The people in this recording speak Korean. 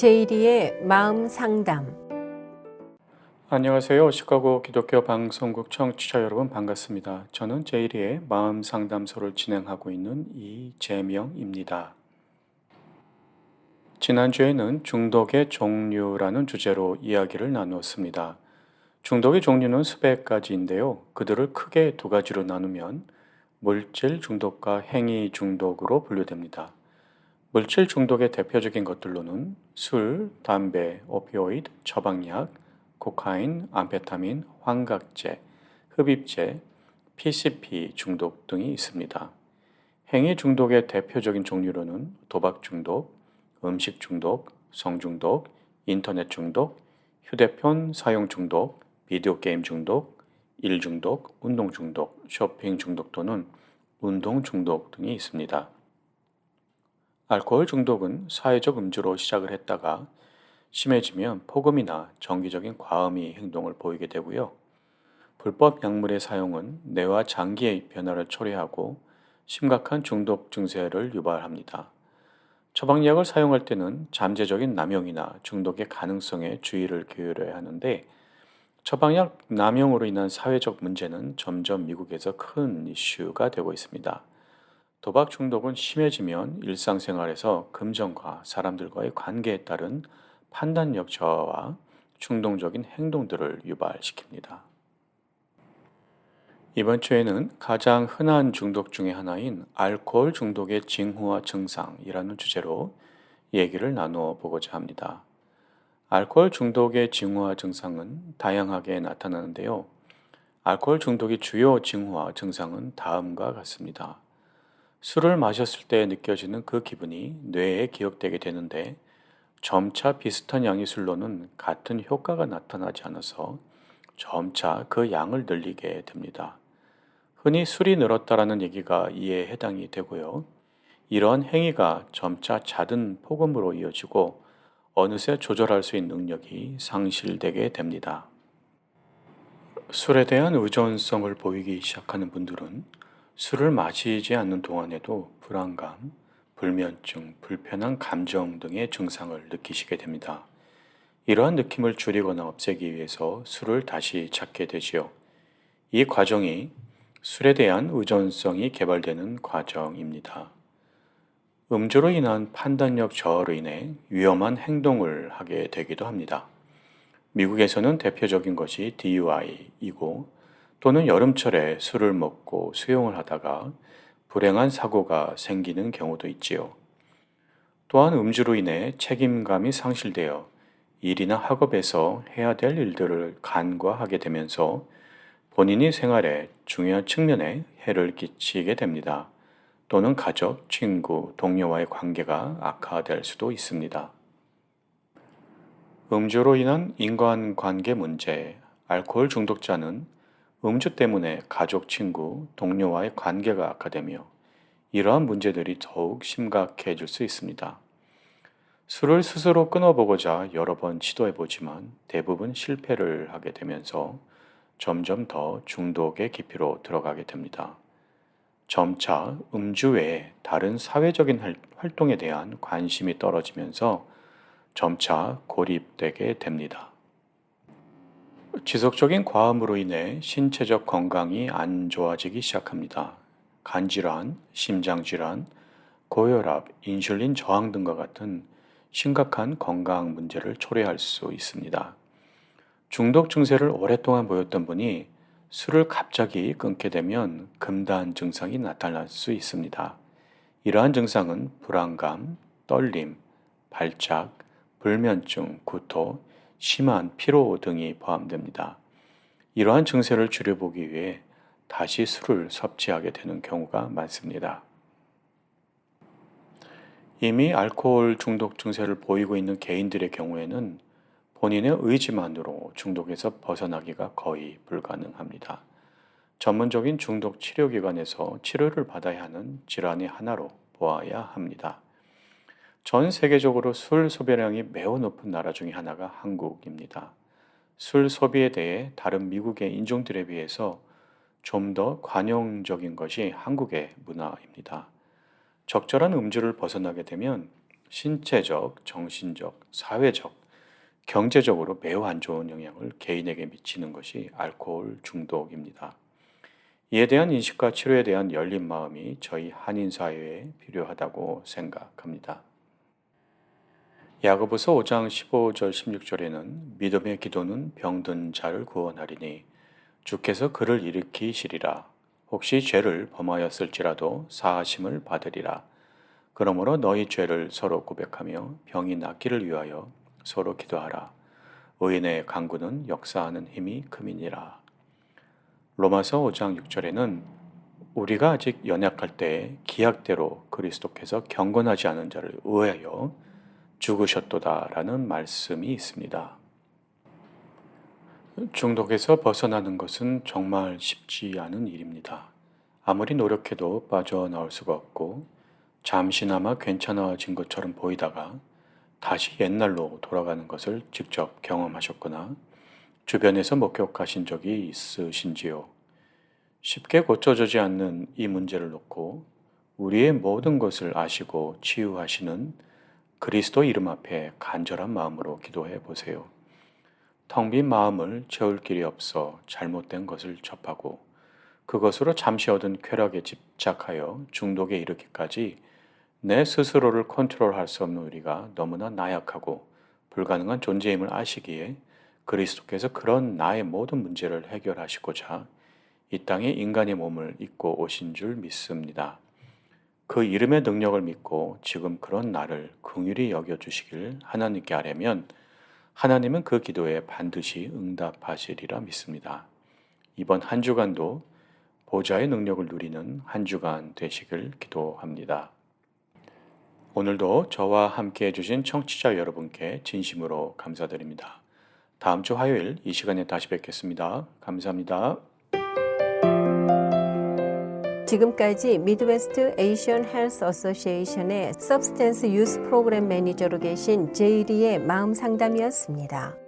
제이리의 마음 상담. 안녕하세요. 시카고 기독교 방송국 청취자 여러분 반갑습니다. 저는 제이리의 마음 상담소를 진행하고 있는 이재명입니다. 지난주에는 중독의 종류라는 주제로 이야기를 나누었습니다. 중독의 종류는 수백 가지인데요. 그들을 크게 두 가지로 나누면 물질 중독과 행위 중독으로 분류됩니다. 물질 중독의 대표적인 것들로는 술, 담배, 오피오이드, 처방약, 코카인, 암페타민, 환각제, 흡입제, PCP 중독 등이 있습니다. 행위 중독의 대표적인 종류로는 도박 중독, 음식 중독, 성중독, 인터넷 중독, 휴대폰 사용 중독, 비디오 게임 중독, 일 중독, 운동 중독, 쇼핑 중독 또는 운동 중독 등이 있습니다. 알코올 중독은 사회적 음주로 시작을 했다가 심해지면 폭음이나 정기적인 과음이 행동을 보이게 되고요. 불법 약물의 사용은 뇌와 장기의 변화를 초래하고 심각한 중독 증세를 유발합니다. 처방약을 사용할 때는 잠재적인 남용이나 중독의 가능성에 주의를 기울여야 하는데 처방약 남용으로 인한 사회적 문제는 점점 미국에서 큰 이슈가 되고 있습니다. 도박 중독은 심해지면 일상생활에서 금전과 사람들과의 관계에 따른 판단력 저하와 충동적인 행동들을 유발시킵니다. 이번 주에는 가장 흔한 중독 중의 하나인 알코올 중독의 징후와 증상이라는 주제로 얘기를 나누어 보고자 합니다. 알코올 중독의 징후와 증상은 다양하게 나타나는데요. 알코올 중독의 주요 징후와 증상은 다음과 같습니다. 술을 마셨을 때 느껴지는 그 기분이 뇌에 기억되게 되는데 점차 비슷한 양의 술로는 같은 효과가 나타나지 않아서 점차 그 양을 늘리게 됩니다. 흔히 술이 늘었다라는 얘기가 이에 해당이 되고요. 이러한 행위가 점차 잦은 폭음으로 이어지고 어느새 조절할 수 있는 능력이 상실되게 됩니다. 술에 대한 의존성을 보이기 시작하는 분들은 술을 마시지 않는 동안에도 불안감, 불면증, 불편한 감정 등의 증상을 느끼시게 됩니다. 이러한 느낌을 줄이거나 없애기 위해서 술을 다시 찾게 되지요. 이 과정이 술에 대한 의존성이 개발되는 과정입니다. 음주로 인한 판단력 저하로 인해 위험한 행동을 하게 되기도 합니다. 미국에서는 대표적인 것이 DUI이고 또는 여름철에 술을 먹고 수영을 하다가 불행한 사고가 생기는 경우도 있지요. 또한 음주로 인해 책임감이 상실되어 일이나 학업에서 해야 될 일들을 간과하게 되면서 본인이 생활에 중요한 측면에 해를 끼치게 됩니다. 또는 가족, 친구, 동료와의 관계가 악화될 수도 있습니다. 음주로 인한 인간관계 문제, 알코올 중독자는 음주 때문에 가족, 친구, 동료와의 관계가 악화되며 이러한 문제들이 더욱 심각해질 수 있습니다. 술을 스스로 끊어보고자 여러 번 시도해보지만 대부분 실패를 하게 되면서 점점 더 중독의 깊이로 들어가게 됩니다. 점차 음주 외에 다른 사회적인 활동에 대한 관심이 떨어지면서 점차 고립되게 됩니다. 지속적인 과음으로 인해 신체적 건강이 안 좋아지기 시작합니다. 간질환, 심장질환, 고혈압, 인슐린 저항 등과 같은 심각한 건강 문제를 초래할 수 있습니다. 중독 증세를 오랫동안 보였던 분이 술을 갑자기 끊게 되면 금단 증상이 나타날 수 있습니다. 이러한 증상은 불안감, 떨림, 발작, 불면증, 구토, 심한 피로 등이 포함됩니다. 이러한 증세를 줄여보기 위해 다시 술을 섭취하게 되는 경우가 많습니다. 이미 알코올 중독 증세를 보이고 있는 개인들의 경우에는 본인의 의지만으로 중독에서 벗어나기가 거의 불가능합니다. 전문적인 중독 치료기관에서 치료를 받아야 하는 질환의 하나로 보아야 합니다. 전 세계적으로 술 소비량이 매우 높은 나라 중에 하나가 한국입니다. 술 소비에 대해 다른 미국의 인종들에 비해서 좀 더 관용적인 것이 한국의 문화입니다. 적절한 음주를 벗어나게 되면 신체적, 정신적, 사회적, 경제적으로 매우 안 좋은 영향을 개인에게 미치는 것이 알코올 중독입니다. 이에 대한 인식과 치료에 대한 열린 마음이 저희 한인 사회에 필요하다고 생각합니다. 야고보서 5장 15절 16절에는 믿음의 기도는 병든 자를 구원하리니 주께서 그를 일으키시리라. 혹시 죄를 범하였을지라도 사하심을 받으리라. 그러므로 너희 죄를 서로 고백하며 병이 낫기를 위하여 서로 기도하라. 의인의 간구는 역사하는 힘이 큼이니라. 로마서 5장 6절에는 우리가 아직 연약할 때 기약대로 그리스도께서 경건하지 않은 자를 의하여 죽으셨도다라는 말씀이 있습니다. 중독에서 벗어나는 것은 정말 쉽지 않은 일입니다. 아무리 노력해도 빠져나올 수가 없고 잠시나마 괜찮아진 것처럼 보이다가 다시 옛날로 돌아가는 것을 직접 경험하셨거나 주변에서 목격하신 적이 있으신지요? 쉽게 고쳐지지 않는 이 문제를 놓고 우리의 모든 것을 아시고 치유하시는 그리스도 이름 앞에 간절한 마음으로 기도해 보세요. 텅 빈 마음을 채울 길이 없어 잘못된 것을 접하고 그것으로 잠시 얻은 쾌락에 집착하여 중독에 이르기까지 내 스스로를 컨트롤할 수 없는 우리가 너무나 나약하고 불가능한 존재임을 아시기에 그리스도께서 그런 나의 모든 문제를 해결하시고자 이 땅에 인간의 몸을 입고 오신 줄 믿습니다. 그 이름의 능력을 믿고 지금 그런 나를 긍휼히 여겨주시길 하나님께 아뢰면 하나님은 그 기도에 반드시 응답하시리라 믿습니다. 이번 한 주간도 보좌의 능력을 누리는 한 주간 되시길 기도합니다. 오늘도 저와 함께 해주신 청취자 여러분께 진심으로 감사드립니다. 다음 주 화요일 이 시간에 다시 뵙겠습니다. 감사합니다. 지금까지 미드웨스트 에이션 헬스 어소시에이션의 서브스텐스 유스 프로그램 매니저로 계신 제이리의 마음 상담이었습니다.